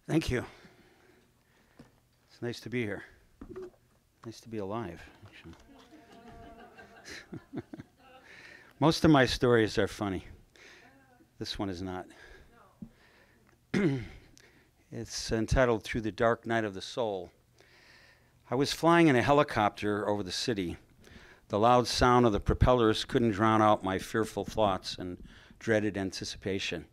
Thank you. It's nice to be here. Nice to be alive, actually. Most of my stories are funny. This one is not. It's entitled Through the Dark Night of the Soul. I was flying in a helicopter over the city. The loud sound of the propellers couldn't drown out my fearful thoughts and dreaded anticipation.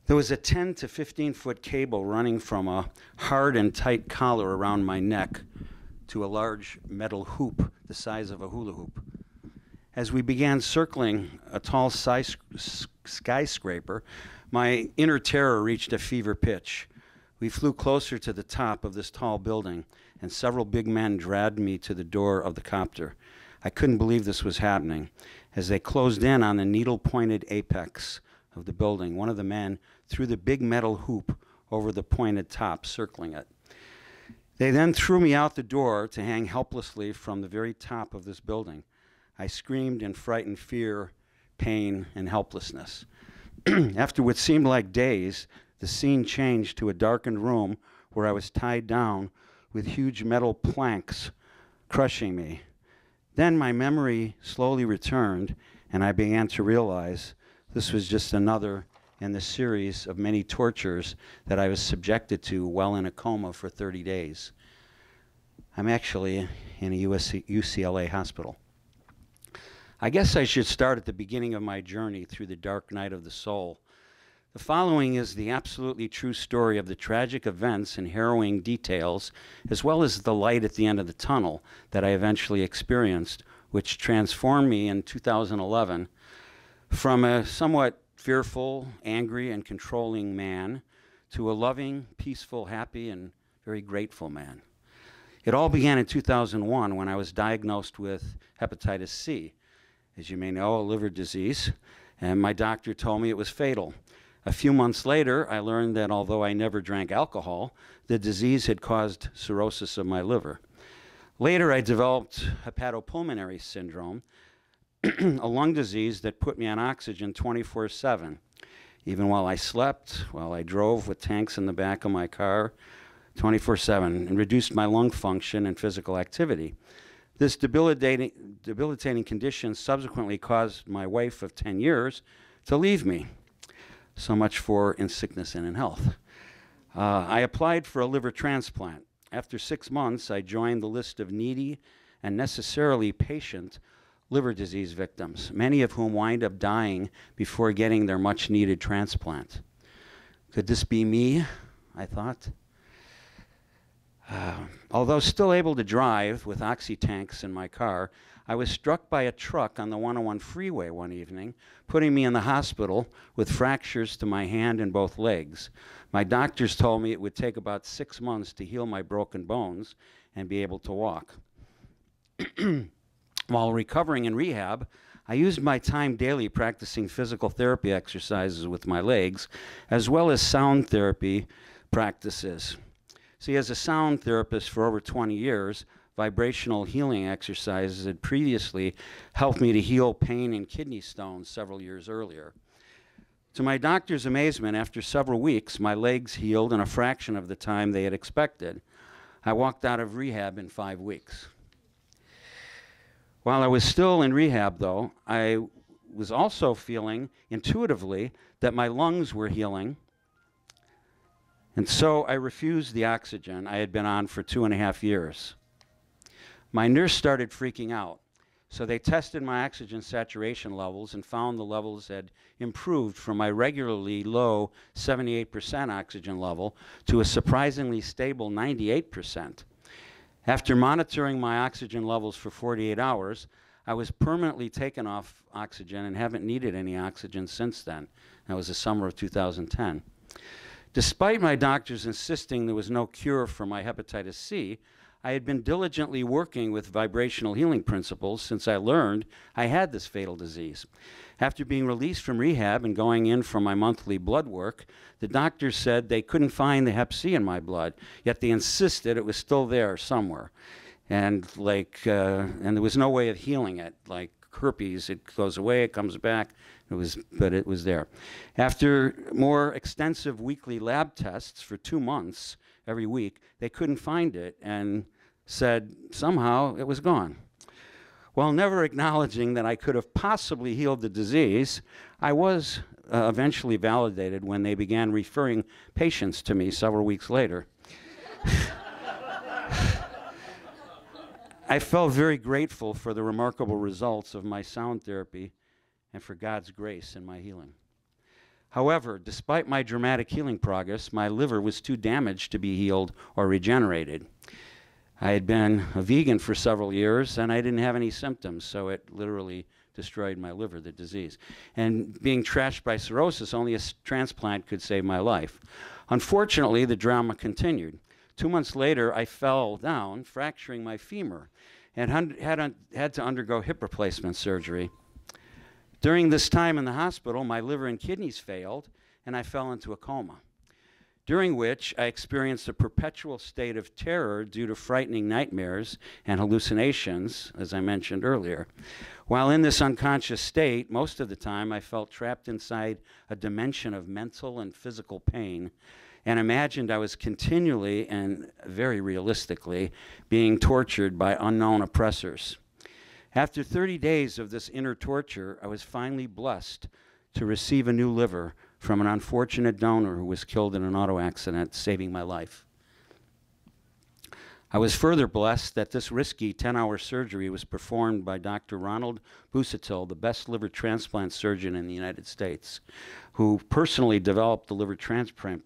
There was a 10 to 15-foot cable running from a hard and tight collar around my neck to a large metal hoop the size of a hula hoop. As we began circling a tall skyscraper, my inner terror reached a fever pitch. We flew closer to the top of this tall building, and several big men dragged me to the door of the copter. I couldn't believe this was happening. As they closed in on the needle-pointed apex of the building, one of the men threw the big metal hoop over the pointed top, circling it. They then threw me out the door to hang helplessly from the very top of this building. I screamed in frightened fear, pain, and helplessness. After what seemed like days, the scene changed to a darkened room where I was tied down with huge metal planks crushing me. Then my memory slowly returned, and I began to realize this was just another in the series of many tortures that I was subjected to while in a coma for 30 days. I'm actually in a USC UCLA Hospital. I guess I should start at the beginning of my journey through the dark night of the soul. The following is the absolutely true story of the tragic events and harrowing details, as well as the light at the end of the tunnel that I eventually experienced, which transformed me in 2011 from a somewhat fearful, angry, and controlling man to a loving, peaceful, happy, and very grateful man. It all began in 2001 when I was diagnosed with hepatitis C. As you may know, a liver disease, and my doctor told me it was fatal. A few months later, I learned that although I never drank alcohol, the disease had caused cirrhosis of my liver. Later, I developed hepatopulmonary syndrome, a lung disease that put me on oxygen 24/7, even while I slept, while I drove with tanks in the back of my car, 24/7, and reduced my lung function and physical activity. This debilitating condition subsequently caused my wife of 10 years to leave me. So much for in sickness and in health. I applied for a liver transplant. After 6 months, I joined the list of needy and necessarily patient liver disease victims, many of whom wind up dying before getting their much-needed transplant. Could this be me? I thought. Although still able to drive with oxy tanks in my car, I was struck by a truck on the 101 freeway one evening, putting me in the hospital with fractures to my hand and both legs. My doctors told me it would take about 6 months to heal my broken bones and be able to walk. While recovering in rehab, I used my time daily practicing physical therapy exercises with my legs, as well as sound therapy practices. See, as a sound therapist for over 20 years, vibrational healing exercises had previously helped me to heal pain and kidney stones several years earlier. To my doctor's amazement, after several weeks, my legs healed in a fraction of the time they had expected. I walked out of rehab in 5 weeks. While I was still in rehab, though, I was also feeling intuitively that my lungs were healing. And so I refused the oxygen I had been on for 2.5 years. My nurse started freaking out, so they tested my oxygen saturation levels and found the levels had improved from my regularly low 78% oxygen level to a surprisingly stable 98%. After monitoring my oxygen levels for 48 hours, I was permanently taken off oxygen and haven't needed any oxygen since then. That was the summer of 2010. Despite my doctors insisting there was no cure for my hepatitis C, I had been diligently working with vibrational healing principles since I learned I had this fatal disease. After being released from rehab and going in for my monthly blood work, the doctors said they couldn't find the hep C in my blood, yet they insisted it was still there somewhere. And there was no way of healing it, like herpes. It goes away, it comes back. But it was there. After more extensive weekly lab tests for 2 months, every week, they couldn't find it and said somehow it was gone. While never acknowledging that I could have possibly healed the disease, I was eventually validated when they began referring patients to me several weeks later. I felt very grateful for the remarkable results of my sound therapy and for God's grace in my healing. However, despite my dramatic healing progress, my liver was too damaged to be healed or regenerated. I had been a vegan for several years, and I didn't have any symptoms, so it literally destroyed my liver, the disease. And being trashed by cirrhosis, only a transplant could save my life. Unfortunately, the drama continued. 2 months later, I fell down, fracturing my femur, and had to undergo hip replacement surgery. During this time in the hospital, my liver and kidneys failed, and I fell into a coma, during which I experienced a perpetual state of terror due to frightening nightmares and hallucinations, as I mentioned earlier. While in this unconscious state, most of the time I felt trapped inside a dimension of mental and physical pain, and imagined I was continually and very realistically being tortured by unknown oppressors. After 30 days of this inner torture, I was finally blessed to receive a new liver from an unfortunate donor who was killed in an auto accident, saving my life. I was further blessed that this risky 10-hour surgery was performed by Dr. Ronald Busatil, the best liver transplant surgeon in the United States, who personally developed the liver transplant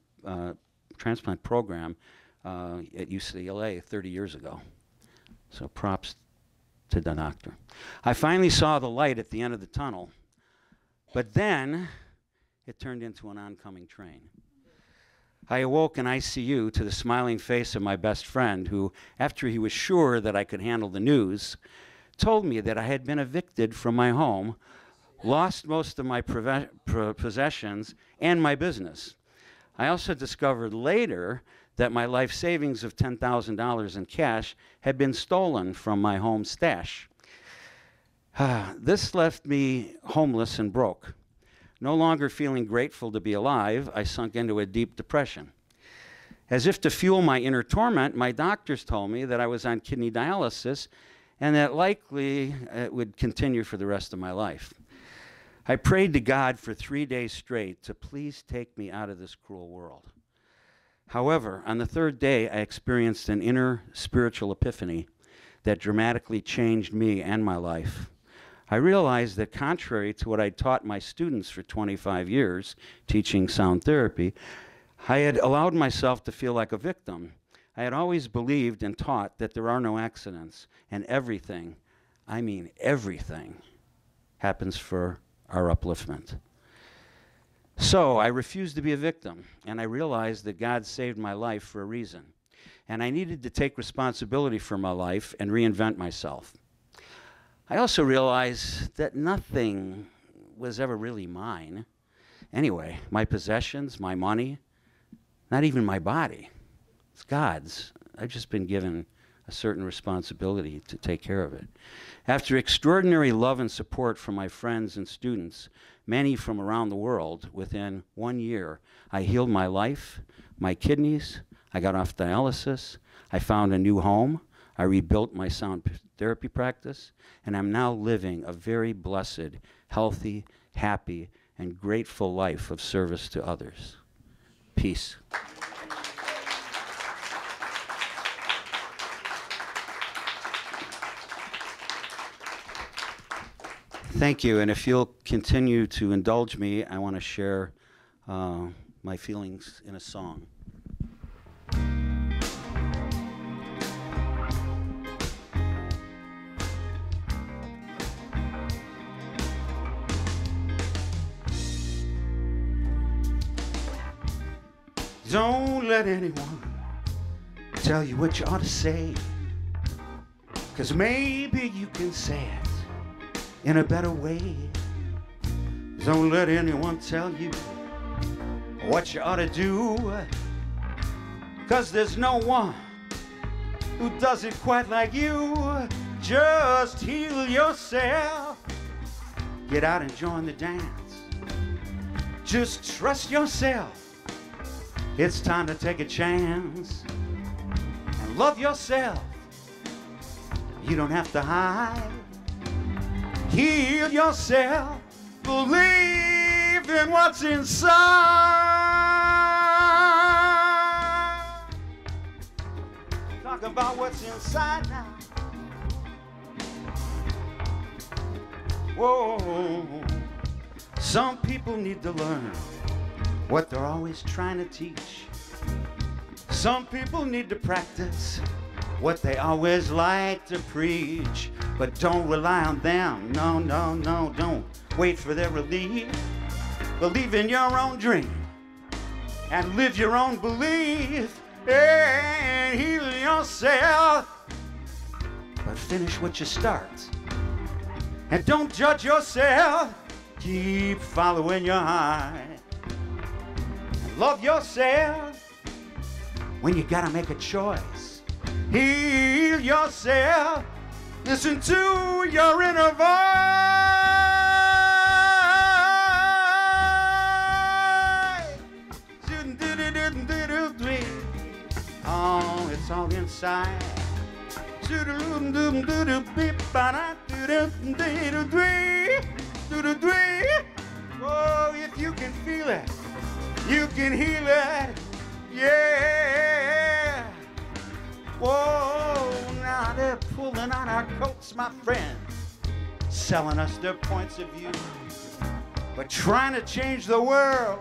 program at UCLA 30 years ago. So props to the doctor. I finally saw the light at the end of the tunnel, but then it turned into an oncoming train. I awoke in ICU to the smiling face of my best friend who, after he was sure that I could handle the news, told me that I had been evicted from my home, lost most of my possessions and my business. I also discovered later that my life savings of $10,000 in cash had been stolen from my home stash. This left me homeless and broke. No longer feeling grateful to be alive, I sunk into a deep depression. As if to fuel my inner torment, my doctors told me that I was on kidney dialysis and that likely it would continue for the rest of my life. I prayed to God for 3 days straight to please take me out of this cruel world. However, on the third day, I experienced an inner spiritual epiphany that dramatically changed me and my life. I realized that contrary to what I taught my students for 25 years, teaching sound therapy, I had allowed myself to feel like a victim. I had always believed and taught that there are no accidents, and everything, I mean everything, happens for our upliftment. So I refused to be a victim, and I realized that God saved my life for a reason, and I needed to take responsibility for my life and reinvent myself. I also realized that nothing was ever really mine. Anyway, my possessions, my money, not even my body, it's God's. I've just been given a certain responsibility to take care of it. After extraordinary love and support from my friends and students, many from around the world, within 1 year, I healed my life, my kidneys, I got off dialysis, I found a new home, I rebuilt my sound therapy practice, and I'm now living a very blessed, healthy, happy, and grateful life of service to others. Peace. Thank you, and if you'll continue to indulge me, I want to share my feelings in a song. Don't let anyone tell you what you ought to say, 'cause maybe you can say it in a better way. Don't let anyone tell you what you ought to do, 'cause there's no one who does it quite like you. Just heal yourself Get out and join the dance. Just trust yourself. It's time to take a chance and love yourself. You don't have to hide. Heal yourself. Believe in what's inside. Talk about what's inside now. Whoa. Some people need to learn what they're always trying to teach. Some people need to practice what they always like to preach. But don't rely on them. No, no, no, don't wait for their relief. Believe in your own dream and live your own belief and heal yourself. But finish what you start. And don't judge yourself. Keep following your heart. And love yourself when you gotta make a choice. Heal yourself. Listen to your inner voice. Oh, it's all inside. Oh, if you can feel it, you can heal it. Yeah. Whoa, now they're pulling on our coats, my friend, selling us their points of view. But trying to change the world,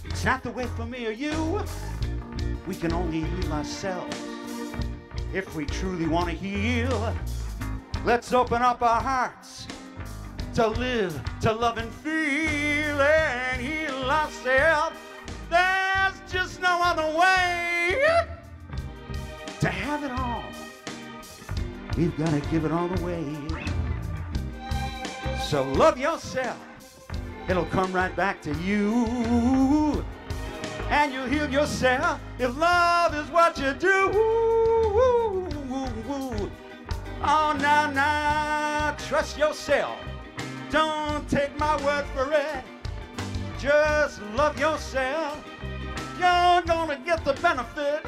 it's not the way for me or you. We can only heal ourselves. If we truly want to heal, let's open up our hearts to live, to love and feel and heal ourselves. There's just no other way to have it all. We've got to give it all away. So love yourself. It'll come right back to you. And you'll heal yourself if love is what you do. Oh, now, trust yourself. Don't take my word for it. Just love yourself. You're gonna get the benefit.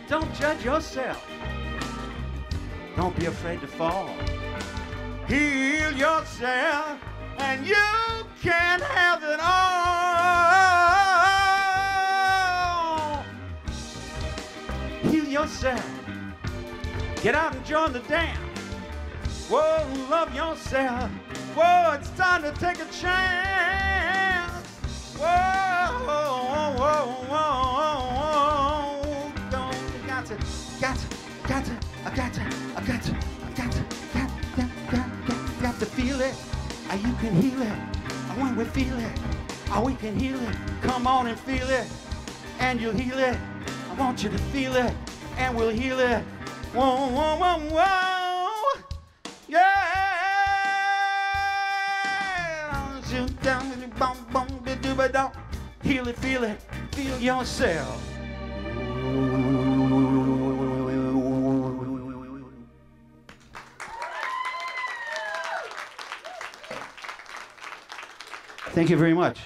Don't judge yourself. Don't be afraid to fall. Heal yourself, and you can have it all. Heal yourself. Get out and join the dance. Whoa, love yourself. Whoa, it's time to take a chance. Whoa, whoa, whoa, whoa, whoa. You got to, feel it. You can heal it. When we feel it, we can heal it. Come on and feel it, and you'll heal it. I want you to feel it, and we'll heal it. Whoa, whoa, whoa, whoa. Yeah. Heal it, feel it, feel yourself. Thank you very much.